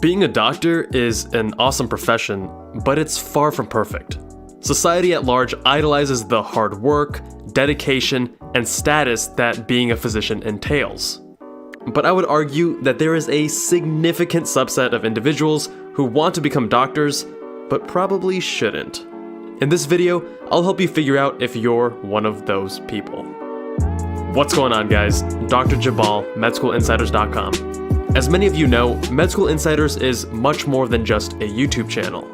Being a doctor is an awesome profession, but it's far from perfect. Society at large idolizes the hard work, dedication, and status that being a physician entails. But I would argue that there is a significant subset of individuals who want to become doctors, but probably shouldn't. In this video, I'll help you figure out if you're one of those people. What's going on, guys? Dr. Jabal, MedSchoolInsiders.com. As many of you know, Med School Insiders is much more than just a YouTube channel.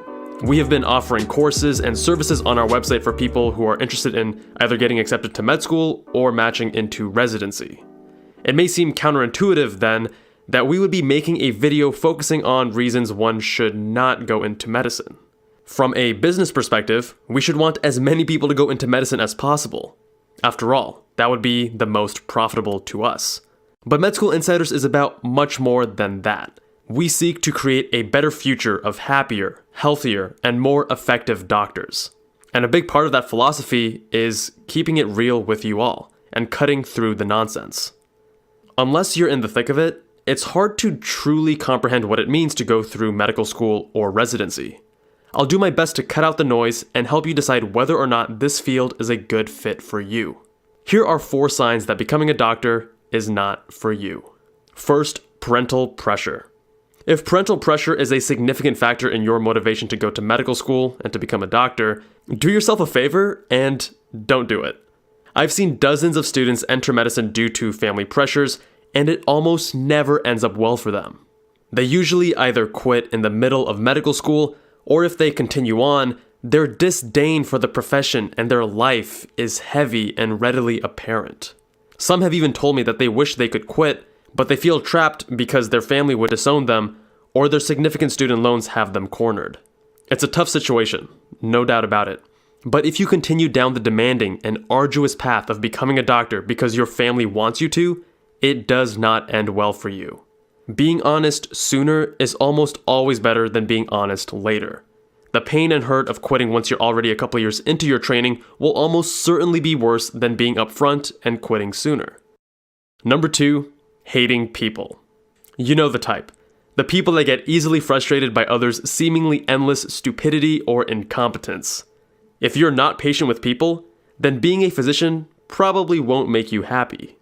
We have been offering courses and services on our website for people who are interested in either getting accepted to med school or matching into residency. It may seem counterintuitive then that we would be making a video focusing on reasons one should not go into medicine. From a business perspective, we should want as many people to go into medicine as possible. After all, that would be the most profitable to us. But Med School Insiders is about much more than that. We seek to create a better future of happier, healthier, and more effective doctors. And a big part of that philosophy is keeping it real with you all and cutting through the nonsense. Unless you're in the thick of it, it's hard to truly comprehend what it means to go through medical school or residency. I'll do my best to cut out the noise and help you decide whether or not this field is a good fit for you. Here are 4 signs that becoming a doctor is not for you. First, parental pressure. If parental pressure is a significant factor in your motivation to go to medical school and to become a doctor, do yourself a favor and don't do it. I've seen dozens of students enter medicine due to family pressures, and it almost never ends up well for them. They usually either quit in the middle of medical school, or if they continue on, their disdain for the profession and their life is heavy and readily apparent. Some have even told me that they wish they could quit, but they feel trapped because their family would disown them, or their significant student loans have them cornered. It's a tough situation, no doubt about it. But if you continue down the demanding and arduous path of becoming a doctor because your family wants you to, it does not end well for you. Being honest sooner is almost always better than being honest later. The pain and hurt of quitting once you're already a couple years into your training will almost certainly be worse than being upfront and quitting sooner. Number 2, hating people. You know the type. The people that get easily frustrated by others' seemingly endless stupidity or incompetence. If you're not patient with people, then being a physician probably won't make you happy.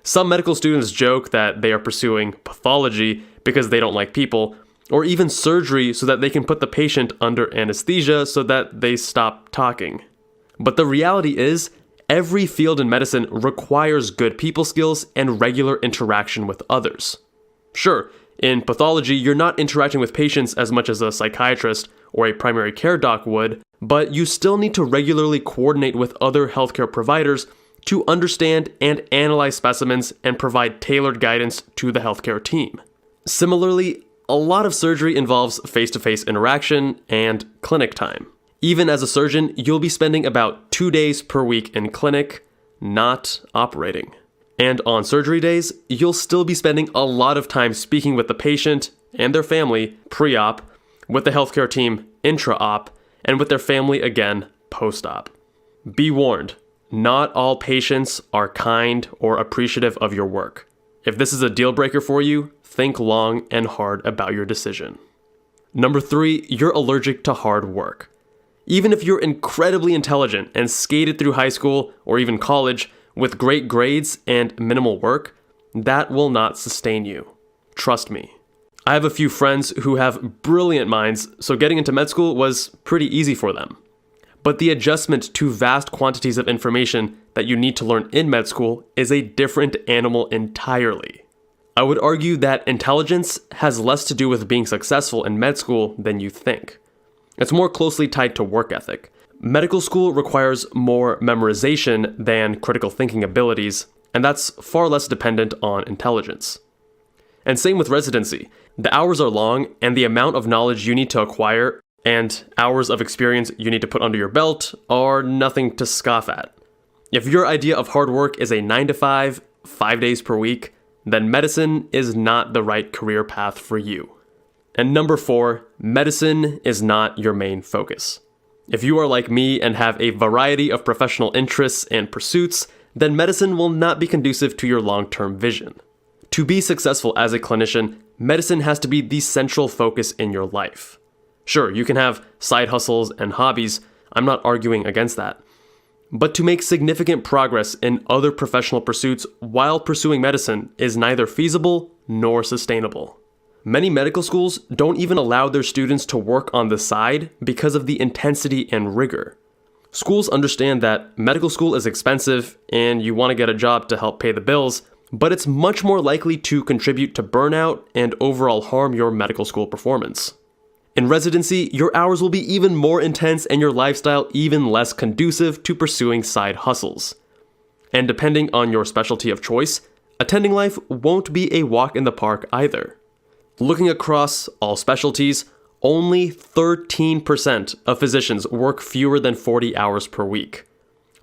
Some medical students joke that they are pursuing pathology because they don't like people, or even surgery so that they can put the patient under anesthesia so that they stop talking. But the reality is, every field in medicine requires good people skills and regular interaction with others. Sure, in pathology, you're not interacting with patients as much as a psychiatrist or a primary care doc would, but you still need to regularly coordinate with other healthcare providers to understand and analyze specimens and provide tailored guidance to the healthcare team. Similarly, a lot of surgery involves face-to-face interaction and clinic time. Even as a surgeon, you'll be spending about 2 days per week in clinic, not operating. And on surgery days, you'll still be spending a lot of time speaking with the patient and their family pre-op, with the healthcare team intra-op, and with their family again post-op. Be warned, not all patients are kind or appreciative of your work. If this is a deal breaker for you, think long and hard about your decision. Number 3, you're allergic to hard work. Even if you're incredibly intelligent and skated through high school or even college with great grades and minimal work, that will not sustain you. Trust me. I have a few friends who have brilliant minds, so getting into med school was pretty easy for them. But the adjustment to vast quantities of information that you need to learn in med school is a different animal entirely. I would argue that intelligence has less to do with being successful in med school than you think. It's more closely tied to work ethic. Medical school requires more memorization than critical thinking abilities, and that's far less dependent on intelligence. And same with residency. The hours are long, and the amount of knowledge you need to acquire and hours of experience you need to put under your belt are nothing to scoff at. If your idea of hard work is a 9 to 5, 5 days per week, then medicine is not the right career path for you. And number 4, medicine is not your main focus. If you are like me and have a variety of professional interests and pursuits, then medicine will not be conducive to your long-term vision. To be successful as a clinician, medicine has to be the central focus in your life. Sure, you can have side hustles and hobbies, I'm not arguing against that. But to make significant progress in other professional pursuits while pursuing medicine is neither feasible nor sustainable. Many medical schools don't even allow their students to work on the side because of the intensity and rigor. Schools understand that medical school is expensive and you want to get a job to help pay the bills, but it's much more likely to contribute to burnout and overall harm your medical school performance. In residency, your hours will be even more intense and your lifestyle even less conducive to pursuing side hustles. And depending on your specialty of choice, attending life won't be a walk in the park either. Looking across all specialties, only 13% of physicians work fewer than 40 hours per week.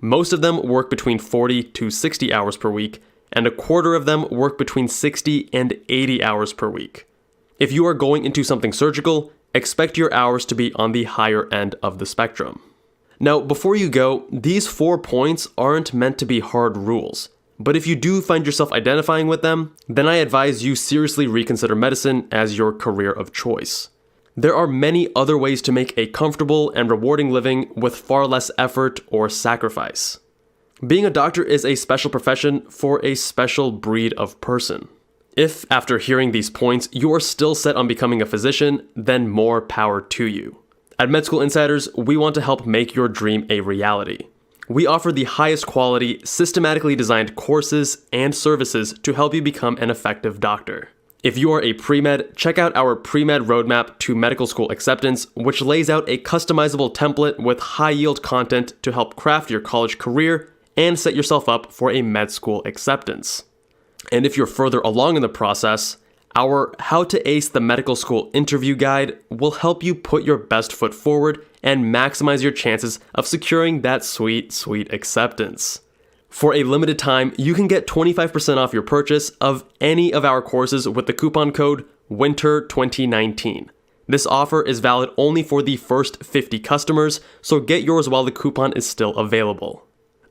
Most of them work between 40 to 60 hours per week, and a quarter of them work between 60 and 80 hours per week. If you are going into something surgical, expect your hours to be on the higher end of the spectrum. Now, before you go, these 4 points aren't meant to be hard rules, but if you do find yourself identifying with them, then I advise you seriously reconsider medicine as your career of choice. There are many other ways to make a comfortable and rewarding living with far less effort or sacrifice. Being a doctor is a special profession for a special breed of person. If, after hearing these points, you are still set on becoming a physician, then more power to you. At Med School Insiders, we want to help make your dream a reality. We offer the highest quality, systematically designed courses and services to help you become an effective doctor. If you are a pre-med, check out our pre-med roadmap to medical school acceptance, which lays out a customizable template with high-yield content to help craft your college career and set yourself up for a med school acceptance. And if you're further along in the process, our How to Ace the Medical School Interview Guide will help you put your best foot forward and maximize your chances of securing that sweet, sweet acceptance. For a limited time, you can get 25% off your purchase of any of our courses with the coupon code WINTER2019. This offer is valid only for the first 50 customers, so get yours while the coupon is still available.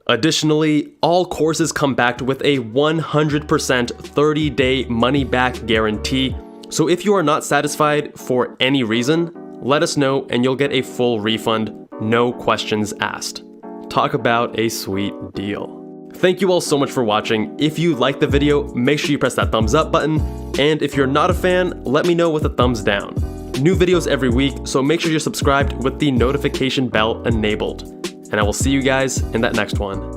Additionally, all courses come backed with a 100% 30-day money-back guarantee, so if you are not satisfied for any reason, let us know and you'll get a full refund, no questions asked. Talk about a sweet deal. Thank you all so much for watching. If you liked the video, make sure you press that thumbs up button, and if you're not a fan, let me know with a thumbs down. New videos every week, so make sure you're subscribed with the notification bell enabled. And I will see you guys in that next one.